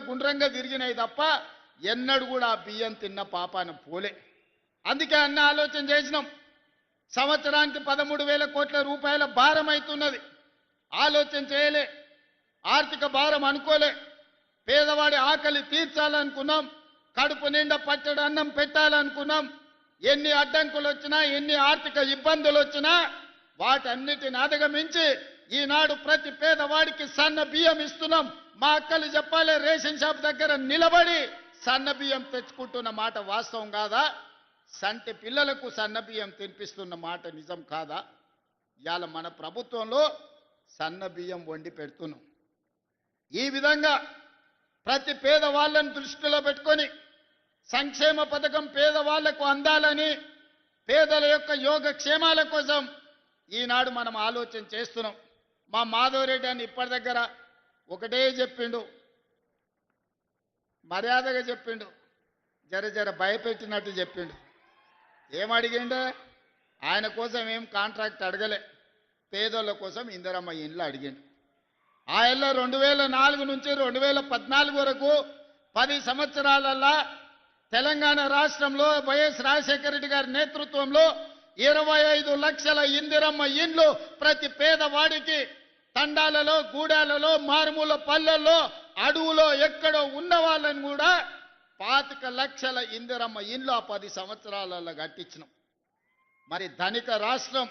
గుండ్రంగా తిరిగినాయి తప్ప ఎన్నడూ కూడా ఆ బియ్యం తిన్న పాపాన పోలే. అందుకే అన్న ఆలోచన చేసినాం. సంవత్సరానికి 13,000 కోట్ల రూపాయల భారం అవుతున్నది. ఆలోచన చేయలే, ఆర్థిక భారం అనుకోలే. పేదవాడి ఆకలి తీర్చాలనుకున్నాం, కడుపు నిండా పచ్చడి అన్నం పెట్టాలనుకున్నాం. ఎన్ని అడ్డంకులు వచ్చినా, ఎన్ని ఆర్థిక ఇబ్బందులు వచ్చినా వాటన్నిటిని అధిగమించి ఈనాడు ప్రతి పేదవాడికి సన్న బియ్యం ఇస్తున్నాం. మా అక్కలు చెప్పాలి, రేషన్ షాప్ దగ్గర నిలబడి సన్న బియ్యం తెచ్చుకుంటున్న మాట వాస్తవం కాదా? సంటి పిల్లలకు సన్న బియ్యం తినిపిస్తున్న మాట నిజం కాదా? ఇవాళ మన ప్రభుత్వంలో సన్న బియ్యం వండి పెడుతున్నాం. ఈ విధంగా ప్రతి పేదవాళ్ళని దృష్టిలో పెట్టుకొని సంక్షేమ పథకం పేదవాళ్లకు అందాలని, పేదల యొక్క యోగక్షేమాల కోసం ఈనాడు మనం ఆలోచన చేస్తున్నాం. మా మాధవరెడ్డి అని ఇప్పటి దగ్గర ఒకటే చెప్పిండు, మర్యాదగా చెప్పిండు, జర భయపెట్టినట్టు చెప్పిండు. ఏమడిగిండు? ఆయన కోసం ఏం కాంట్రాక్ట్ అడగలే, పేదోళ్ళ కోసం ఇందిరమ్మ ఇండ్లు అడిగిండు. ఆ ఇళ్ళ 2004 నుంచి 2014 వరకు 10 సంవత్సరాలల్లా తెలంగాణ రాష్ట్రంలో వైఎస్ రాజశేఖర రెడ్డి గారి నేతృత్వంలో 25 లక్షల ఇందిరమ్మ ఇండ్లు ప్రతి పేదవాడికి తండాలలో, గూడాలలో, మారుమూల పల్లెల్లో, అడవులో ఎక్కడో ఉన్న వాళ్ళని కూడా 25 లక్షల ఇందిరమ్మ ఇండ్లు ఆ 10 సంవత్సరాలలో కట్టించినాం. మరి ధనిక రాష్ట్రం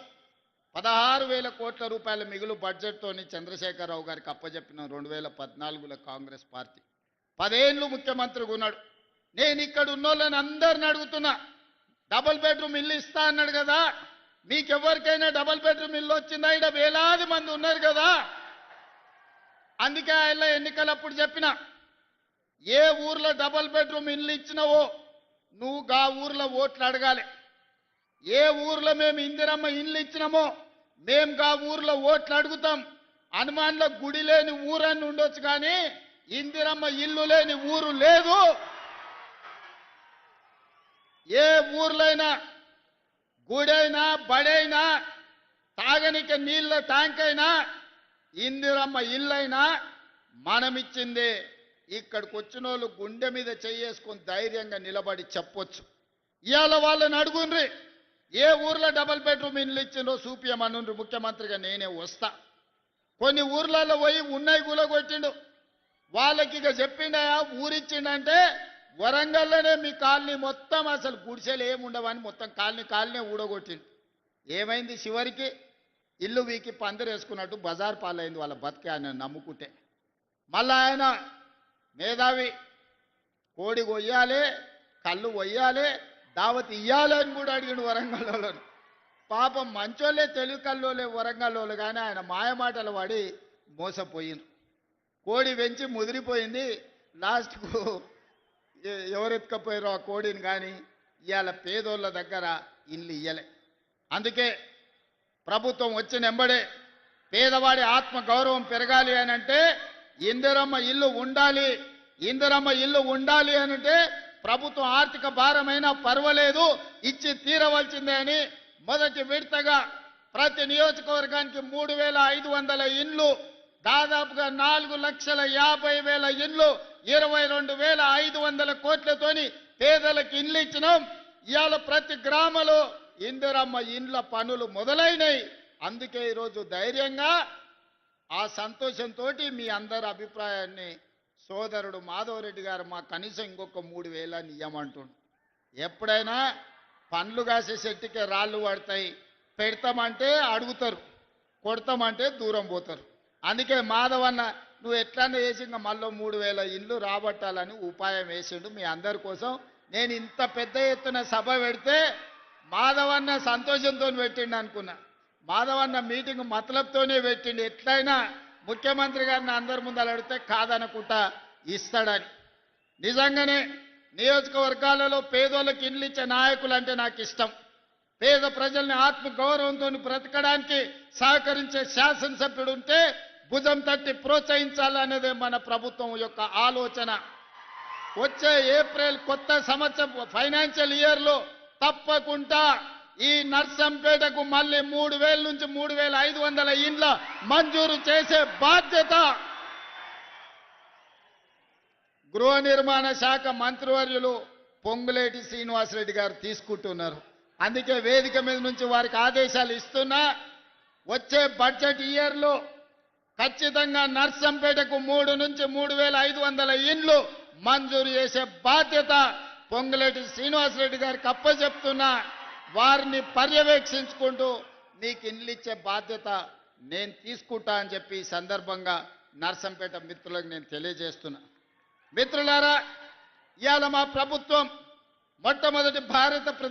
16,000 కోట్ల రూపాయల మిగులు బడ్జెట్తోని చంద్రశేఖరరావు గారికి అప్పచెప్పిన 2014లో కాంగ్రెస్ పార్టీ 10 ఏళ్ళు ముఖ్యమంత్రిగా ఉన్నాడు. నేను ఇక్కడ ఉన్నోళ్ళని అందరిని అడుగుతున్నా, డబుల్ బెడ్రూమ్ ఇల్లు ఇస్తా అన్నాడు కదా, మీకెవరికైనా డబుల్ బెడ్రూమ్ ఇల్లు వచ్చిందా? ఇక్కడ వేలాది మంది ఉన్నారు కదా. అందుకే ఆయన ఎన్నికలప్పుడు చెప్పిన, ఏ ఊర్లో డబుల్ బెడ్రూమ్ ఇల్లు ఇచ్చినావో నువ్వు గా ఊర్లో ఓట్లు అడగాలి. ఏ ఊర్లో మేము ఇందిరమ్మ ఇల్లు ఇచ్చినామో మేము గా ఊర్లో ఓట్లు అడుగుతాం. హనుమాన్లో గుడి లేని ఊరని ఉండొచ్చు కానీ ఇందిరమ్మ ఇల్లు లేని ఊరు లేదు. ఏ ఊర్లైనా గుడైనా, బడైనా, తాగనిక నీళ్ళ ట్యాంక్ అయినా, ఇందిరమ్మ ఇల్లైనా మనమిచ్చిందే. ఇక్కడికి వచ్చిన వాళ్ళు గుండె మీద చేసుకొని ధైర్యంగా నిలబడి చెప్పొచ్చు. ఇవాళ వాళ్ళని అడుగుండ్రి, ఏ ఊర్లో డబుల్ బెడ్రూమ్ ఇల్లు ఇచ్చిందో చూపియమనుండ్రి, ముఖ్యమంత్రిగా నేనే వస్తా. కొన్ని ఊర్లలో పోయి ఉన్నాయి కూలగొట్టిండు. వాళ్ళకి ఇక చెప్పిండయా ఊరిచ్చిండంటే వరంగల్లోనే మీ కాలనీ మొత్తం అసలు గుడిసెలు ఏముండవని మొత్తం కాలనీ ఊడగొట్టిండు. ఏమైంది? చివరికి ఇల్లు వీకి పందిరేసుకున్నట్టు బజార్ పాలైంది వాళ్ళ బతికే ఆయన నమ్ముకుంటే. మళ్ళా ఆయన మేధావి, కోడి కొయ్యాలి, కళ్ళు కొయ్యాలి, దావత్ ఇయ్యాలి అని కూడా అడిగిండు వరంగల్లో. పాపం మంచోళ్ళే, తెలుగు కల్లోలే వరంగల్లో, కానీ ఆయన మాయమాటలు పడి మోసపోయింది. కోడి వెంచి ముదిరిపోయింది. లాస్ట్కు ఎవరెత్తుకపోయారో ఆ కోడిని కానీ ఇవాళ పేదోళ్ళ దగ్గర ఇల్లు ఇయ్యలే. అందుకే ప్రభుత్వం వచ్చిన ఎంబడే పేదవాడి ఆత్మ గౌరవం పెరగాలి అని అంటే ఇందిరమ్మ ఇల్లు ఉండాలి. ఇందిరమ్మ ఇల్లు ఉండాలి అని అంటే ప్రభుత్వం ఆర్థిక భారమైనా పర్వాలేదు ఇచ్చి తీరవలసిందే అని మొదటి విడతగా ప్రతి నియోజకవర్గానికి 3,500 ఇండ్లు, దాదాపుగా 4,50,000 ఇండ్లు, 22,500 కోట్లతోని పేదలకు ఇండ్లు ఇచ్చినాం. ఇవాళ ప్రతి గ్రామంలో ఇందిరమ్మ ఇండ్ల పనులు మొదలైనవి. అందుకే ఈరోజు ధైర్యంగా ఆ సంతోషంతో మీ అందరి అభిప్రాయాన్ని సోదరుడు మాధవరెడ్డి గారు మా కనీసం ఇంకొక 3,000 ఇయ్యమంటుండు. ఎప్పుడైనా పండ్లు కాసే చెట్టుకే రాళ్ళు పడతాయి, పెడతామంటే అడుగుతారు, కొడతామంటే దూరం పోతారు. అందుకే మాధవన్న నువ్వు ఎట్లన్నా వేసి ఇంకా మళ్ళీ 3,000 ఇండ్లు రాబట్టాలని ఉపాయం వేసిండు మీ అందరి కోసం. నేను ఇంత పెద్ద ఎత్తున సభ పెడితే మాధవన్న సంతోషంతో పెట్టిండు అనుకున్నా. మాధవన్న మీటింగ్ మతలబ్తోనే పెట్టిండు, ఎట్లయినా ముఖ్యమంత్రి గారిని అందరి ముందు అడిగితే కాదనుకుంటా ఇస్తాడని. నిజంగానే నియోజకవర్గాలలో పేదోళ్ళకి ఇండ్లు ఇచ్చే నాయకులు అంటే నాకు ఇష్టం. పేద ప్రజల్ని ఆత్మ గౌరవంతో బ్రతకడానికి సహకరించే శాసనసభ్యుడు ఉంటే భుజం తట్టి ప్రోత్సహించాలనేదే మన ప్రభుత్వం యొక్క ఆలోచన. వచ్చే ఏప్రిల్ కొత్త సంవత్సరం ఫైనాన్షియల్ ఇయర్లో తప్పకుండా ఈ నర్సంపేటకు మళ్ళీ 3,000 నుంచి 3,500 ఇండ్ల మంజూరు చేసే బాధ్యత గృహ నిర్మాణ శాఖ మంత్రివర్యులు పొంగులేటి శ్రీనివాసరెడ్డి గారు తీసుకుంటున్నారు. అందుకే వేదిక మీద నుంచి వారికి ఆదేశాలు ఇస్తున్నా, వచ్చే బడ్జెట్ ఇయర్లో ఖచ్చితంగా నర్సంపేటకు 3 నుంచి 3,500 ఇండ్లు మంజూరు చేసే బాధ్యత పొంగులేటి శ్రీనివాసరెడ్డి గారికి అప్పచెప్తున్నా. వారిని పర్యవేక్షించుకుంటూ నీకు ఇండ్లు ఇచ్చే బాధ్యత నేను తీసుకుంటా అని చెప్పి ఈ సందర్భంగా నర్సంపేట మిత్రులకు నేను తెలియజేస్తున్నా. మిత్రులారా, ఇవాళ మా ప్రభుత్వం మొట్టమొదటి భారత ప్రధాని